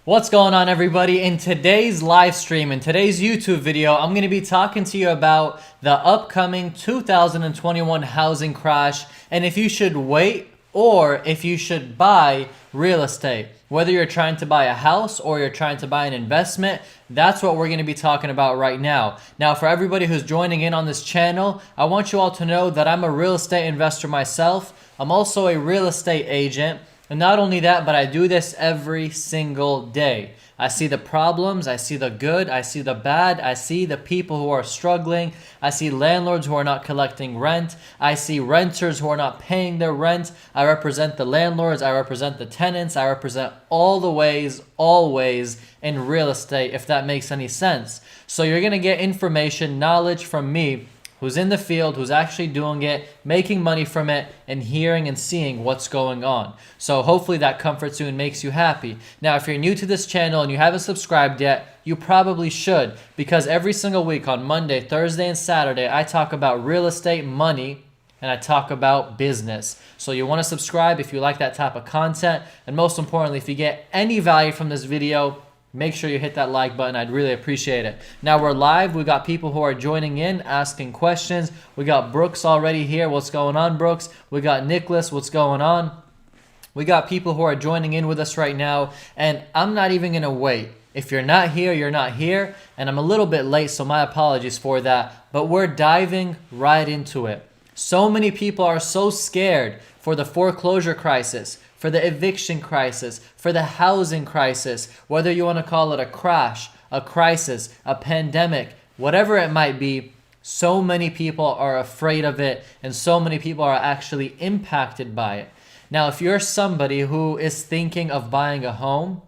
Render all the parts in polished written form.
What's going on, everybody? In today's live stream, in today's YouTube video, I'm going to be talking to you about the upcoming 2021 housing crash and if you should wait or if you should buy real estate. Whether you're trying to buy a house or you're trying to buy an investment, that's what we're going to be talking about right now. Now, for everybody who's joining in on this channel, I want you all to know that I'm a real estate investor myself. I'm also a real estate agent. And not only that, but I do this every single day. I see the problems, I see the good, I see the bad, I see the people who are struggling, I see landlords who are not collecting rent, I see renters who are not paying their rent. I represent the landlords, I represent the tenants, I represent all the ways, always in real estate, if that makes any sense. So you're going to get information, knowledge from me, who's in the field, who's actually doing it, making money from it, and hearing and seeing what's going on. So hopefully that comforts you and makes you happy. Now, if you're new to this channel and you haven't subscribed yet, you probably should, because every single week on Monday, Thursday, and Saturday, I talk about real estate, money, and I talk about business. So you want to subscribe if you like that type of content, and most importantly, if you get any value from this video, make sure you hit that like button. I'd really appreciate it. Now we're live. We got people who are joining in, asking questions. We got Brooks already here. What's going on, Brooks? We got Nicholas. What's going on? We got people who are joining in with us right now, and I'm not even going to wait. If you're not here, you're not here, and I'm a little bit late, so my apologies for that, but we're diving right into it. So many people are so scared for the foreclosure crisis, for the eviction crisis, for the housing crisis, whether you want to call it a crash, a crisis, a pandemic, whatever it might be. So many people are afraid of it, and so many people are actually impacted by it. Now, if you're somebody who is thinking of buying a home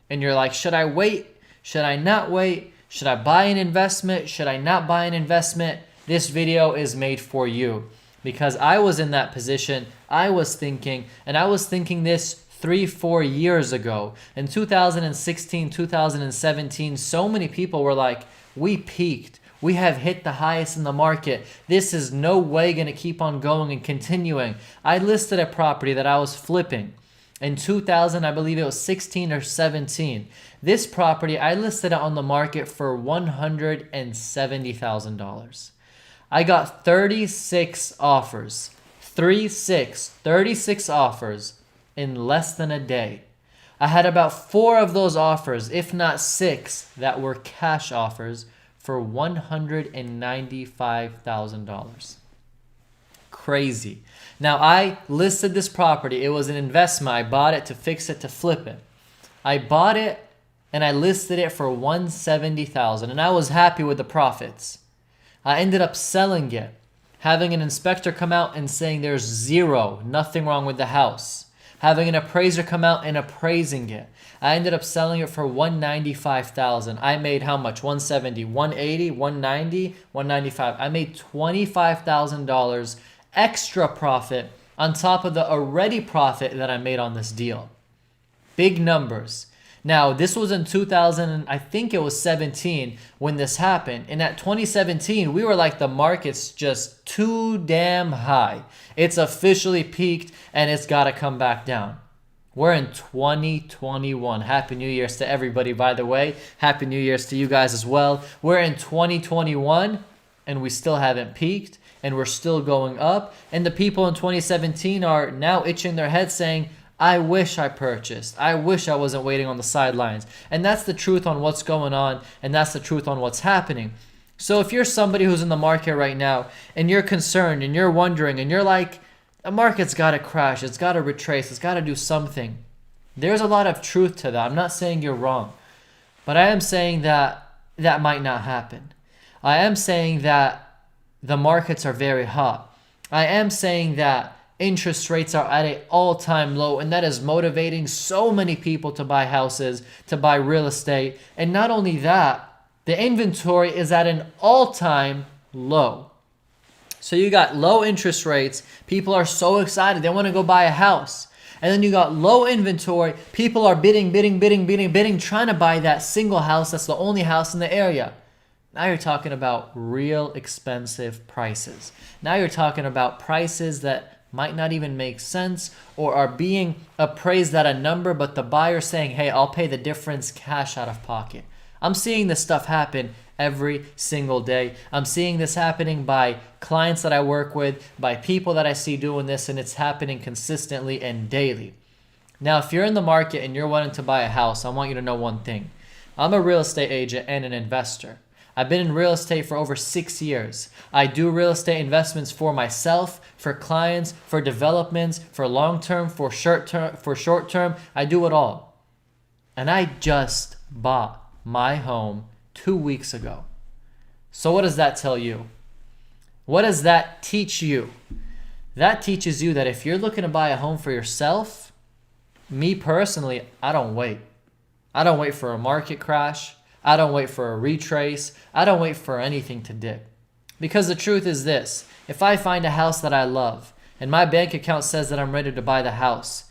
and you're like, should I wait? Should I not wait? Should I buy an investment? Should I not buy an investment? This video is made for you. Because I was in that position, I was thinking this 3-4 years ago. In 2016, 2017, so many people were like, we peaked. We have hit the highest in the market. This is no way going to keep on going and continuing. I listed a property that I was flipping. In 2000, I believe it was 16 or 17. This property, I listed it on the market for $170,000. I got 36 offers, 36 offers in less than a day. I had about 4 of those offers, if not 6, that were cash offers for $195,000. Crazy. Now, I listed this property. It was an investment. I bought it to fix it, to flip it. I bought it and I listed it for $170,000, and I was happy with the profits. I ended up selling it, having an inspector come out and saying there's nothing wrong with the house. Having an appraiser come out and appraising it. I ended up selling it for $195,000. I made how much? $170, $180, $190, $195. I made $25,000 extra profit on top of the already profit that I made on this deal. Big numbers. Now, this was in 2000, I think it was 17 when this happened. And at 2017, we were like, the market's just too damn high. It's officially peaked and it's got to come back down. We're in 2021. Happy New Year's to everybody, by the way. Happy New Year's to you guys as well. We're in 2021 and we still haven't peaked and we're still going up. And the people in 2017 are now itching their heads saying, I wish I purchased. I wish I wasn't waiting on the sidelines. And that's the truth on what's going on, and that's the truth on what's happening. So if you're somebody who's in the market right now, and you're concerned, and you're wondering, and you're like, the market's got to crash, it's got to retrace, it's got to do something. There's a lot of truth to that. I'm not saying you're wrong. But I am saying that that might not happen. I am saying that the markets are very hot. I am saying that interest rates are at an all-time low, and that is motivating so many people to buy houses, to buy real estate. And not only that, the inventory is at an all-time low. So you got low interest rates. People are so excited. They want to go buy a house. And then you got low inventory. People are bidding, trying to buy that single house that's the only house in the area. Now you're talking about real expensive prices. Now you're talking about prices that might not even make sense, or are being appraised at a number, but the buyer saying, hey, I'll pay the difference cash out of pocket. I'm seeing this stuff happen every single day. I'm seeing this happening by clients that I work with, by people that I see doing this, and it's happening consistently and daily. Now, if you're in the market and you're wanting to buy a house, I want you to know one thing. I'm a real estate agent and an investor. I've been in real estate for over 6 years. I do real estate investments for myself, for clients, for developments, for long-term, for short-term. I do it all. And I just bought my home 2 weeks ago. So what does that tell you? What does that teach you? That teaches you that if you're looking to buy a home for yourself, me personally, I don't wait. I don't wait for a market crash. I don't wait for a retrace. I don't wait for anything to dip. Because the truth is this, if I find a house that I love and my bank account says that I'm ready to buy the house,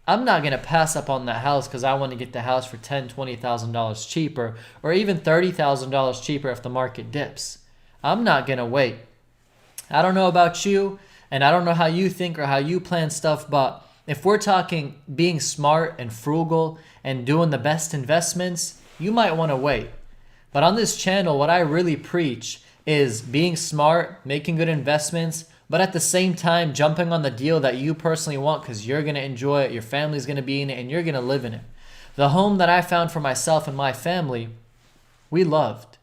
I'm not going to pass up on that house because I want to get the house for $10,000, $20,000 cheaper, or even $30,000 cheaper if the market dips. I'm not going to wait. I don't know about you, and I don't know how you think or how you plan stuff, but if we're talking being smart and frugal and doing the best investments, you might want to wait. But on this channel, what I really preach is being smart, making good investments, but at the same time, jumping on the deal that you personally want because you're going to enjoy it, your family's going to be in it, and you're going to live in it. The home that I found for myself and my family, we loved.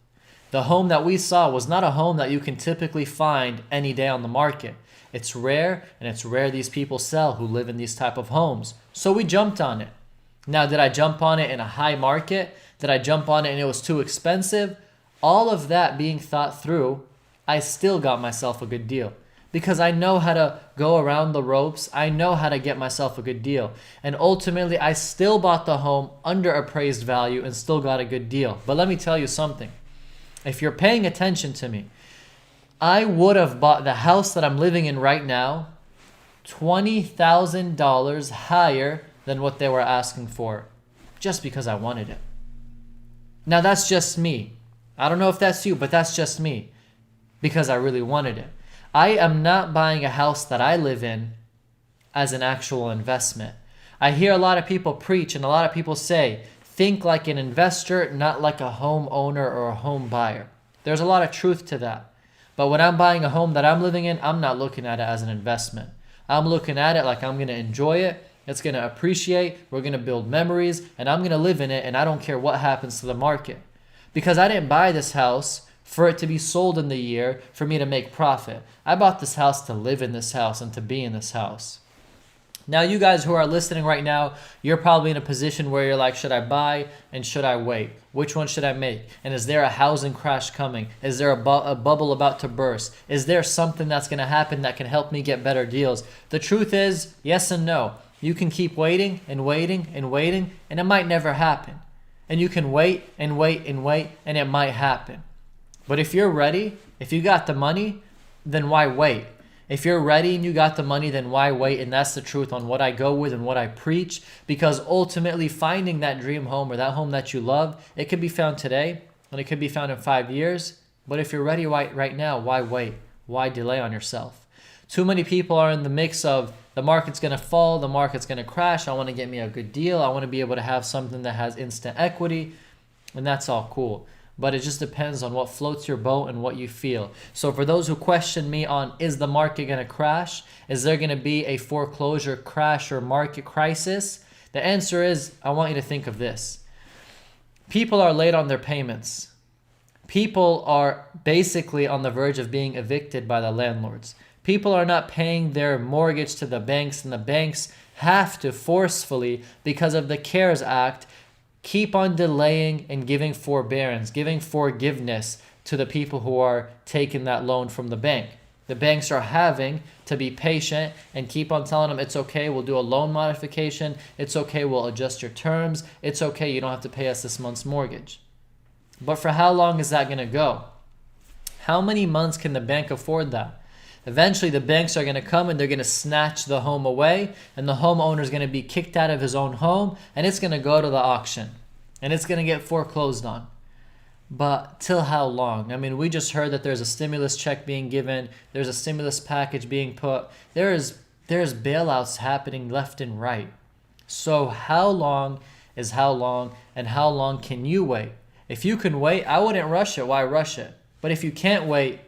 The home that we saw was not a home that you can typically find any day on the market. It's rare, and it's rare these people sell who live in these type of homes. So we jumped on it. Now, did I jump on it in a high market? Did I jump on it and it was too expensive? All of that being thought through, I still got myself a good deal. Because I know how to go around the ropes. I know how to get myself a good deal. And ultimately, I still bought the home under appraised value and still got a good deal. But let me tell you something. If you're paying attention to me, I would have bought the house that I'm living in right now $20,000 higher than what they were asking for just because I wanted it. Now, that's just me. I don't know if that's you, but that's just me because I really wanted it. I am not buying a house that I live in as an actual investment. I hear a lot of people preach and a lot of people say, think like an investor, not like a homeowner or a home buyer. There's a lot of truth to that. But when I'm buying a home that I'm living in, I'm not looking at it as an investment. I'm looking at it like I'm going to enjoy it. It's going to appreciate. We're going to build memories, and I'm going to live in it, and I don't care what happens to the market. Because I didn't buy this house for it to be sold in the year for me to make profit. I bought this house to live in this house and to be in this house. Now, you guys who are listening right now, you're probably in a position where you're like, should I buy and should I wait? Which one should I make? And is there a housing crash coming? Is there a bubble about to burst? Is there something that's going to happen that can help me get better deals? The truth is, yes and no. You can keep waiting and waiting and waiting, and it might never happen. And you can wait and wait and wait, and it might happen. But if you're ready, if you got the money, then why wait? If you're ready and you got the money, then why wait? And that's the truth on what I go with and what I preach. Because ultimately, finding that dream home or that home that you love, it could be found today and it could be found in 5 years. But if you're ready right now, why wait? Why delay on yourself? Too many people are in the mix of the market's going to fall, the market's going to crash. I want to get me a good deal. I want to be able to have something that has instant equity. And that's all cool. But it just depends on what floats your boat and what you feel. So for those who question me on, is the market going to crash? Is there going to be a foreclosure crash or market crisis? The answer is, I want you to think of this. People are late on their payments. People are basically on the verge of being evicted by the landlords. People are not paying their mortgage to the banks, and the banks have to forcefully, because of the CARES Act, keep on delaying and giving forbearance, giving forgiveness to the people who are taking that loan from the bank. The banks are having to be patient and keep on telling them, it's okay, we'll do a loan modification. It's okay, we'll adjust your terms. It's okay, you don't have to pay us this month's mortgage. But for how long is that going to go? How many months can the bank afford that? Eventually, the banks are going to come and they're going to snatch the home away, and the homeowner is going to be kicked out of his own home, and it's going to go to the auction, and it's going to get foreclosed on. But till how long? I mean, we just heard that there's a stimulus check being given. There's a stimulus package being put. There is There's bailouts happening left and right. So how long is how long, and how long can you wait? If you can wait, I wouldn't rush it. Why rush it? But if you can't wait,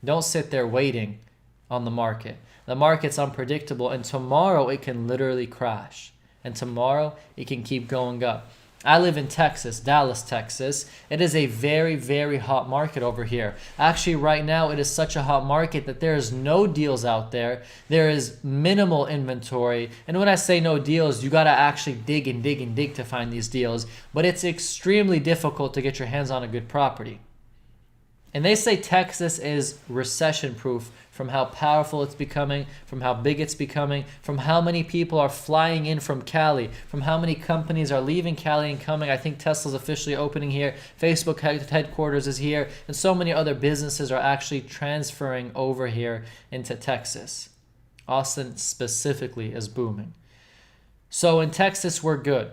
don't sit there waiting on the market. The market's unpredictable, and tomorrow it can literally crash. And tomorrow it can keep going up. I live in Texas, Dallas, Texas. It is a very, very hot market over here. Actually, right now, it is such a hot market that there is no deals out there. There is minimal inventory. And when I say no deals, you got to actually dig and dig and dig to find these deals. But it's extremely difficult to get your hands on a good property. And they say Texas is recession-proof from how powerful it's becoming, from how big it's becoming, from how many people are flying in from Cali, from how many companies are leaving Cali and coming. I think Tesla's officially opening here. Facebook headquarters is here. And so many other businesses are actually transferring over here into Texas. Austin specifically is booming. So in Texas, we're good.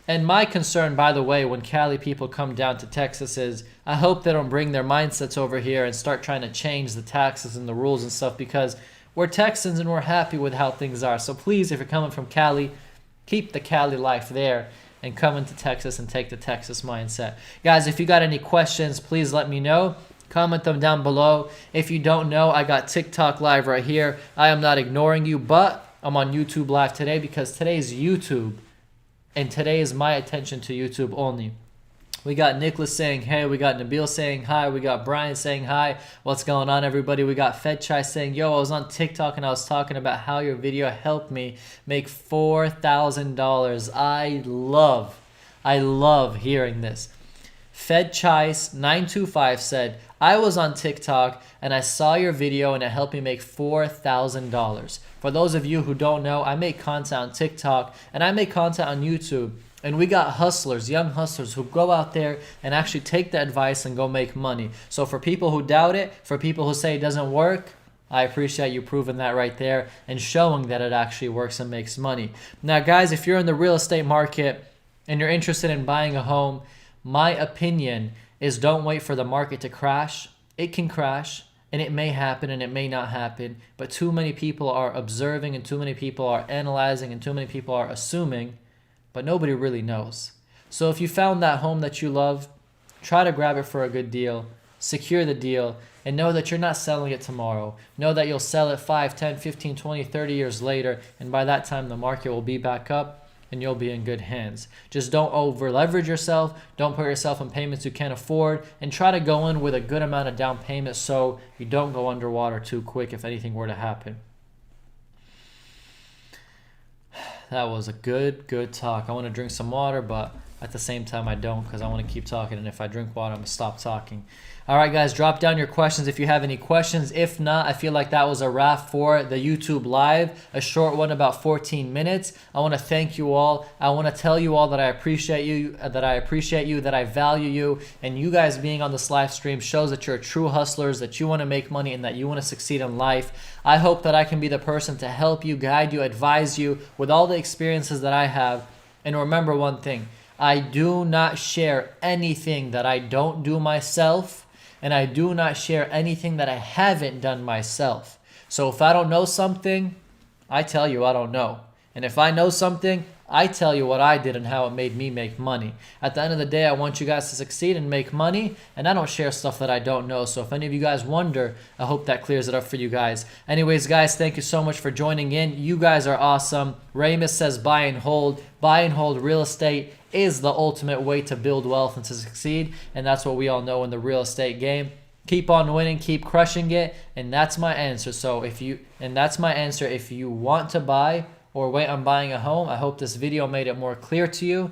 And my concern, by the way, when Cali people come down to Texas is I hope they don't bring their mindsets over here and start trying to change the taxes and the rules and stuff, because we're Texans and we're happy with how things are. So please, if you're coming from Cali, keep the Cali life there and come into Texas and take the Texas mindset. Guys, if you got any questions, please let me know. Comment them down below. If you don't know, I got TikTok live right here. I am not ignoring you, but I'm on YouTube live today because today's YouTube. And today is my attention to YouTube only. We got Nicholas saying hey, we got Nabil saying hi, we got Brian saying hi. What's going on, everybody? We got Fed Chai saying, yo, I was on TikTok and I was talking about how your video helped me make $4,000. I love hearing this. Fed Chais 925 said, I was on TikTok and I saw your video and it helped me make $4,000. For those of you who don't know, I make content on TikTok and I make content on YouTube. And we got hustlers, young hustlers who go out there and actually take the advice and go make money. So for people who doubt it, for people who say it doesn't work, I appreciate you proving that right there and showing that it actually works and makes money. Now, guys, if you're in the real estate market and you're interested in buying a home, my opinion is don't wait for the market to crash. It can crash and it may happen and it may not happen, but too many people are observing and too many people are analyzing and too many people are assuming, but nobody really knows. So if you found that home that you love, try to grab it for a good deal, secure the deal, and know that you're not selling it tomorrow. Know that you'll sell it 5, 10, 15, 20, 30 years later, and by that time the market will be back up and you'll be in good hands. Just don't over leverage yourself. Don't put yourself in payments you can't afford, and try to go in with a good amount of down payment so you don't go underwater too quick if anything were to happen. That was a good talk. I want to drink some water, but at the same time I don't, because I want to keep talking, and if I drink water, I'm going to stop talking. All right, guys, drop down your questions if you have any questions. If not, I feel like that was a wrap for the YouTube Live, a short one, about 14 minutes. I want to thank you all. I want to tell you all that I appreciate you, that I value you, and you guys being on this live stream shows that you're true hustlers, that you want to make money, and that you want to succeed in life. I hope that I can be the person to help you, guide you, advise you with all the experiences that I have. And remember one thing, I do not share anything that I don't do myself, and I do not share anything that I haven't done myself. So if I don't know something, I tell you I don't know. And if I know something, I tell you what I did and how it made me make money. At the end of the day, I want you guys to succeed and make money, and I don't share stuff that I don't know. So if any of you guys wonder, I hope that clears it up for you guys. Anyways, guys, thank you so much for joining in. You guys are awesome. Ramus says buy and hold. Buy and hold real estate is the ultimate way to build wealth and to succeed, and that's what we all know in the real estate game. Keep on winning, keep crushing it, and that's my answer. So if you want to buy or wait on buying a home, I hope this video made it more clear to you.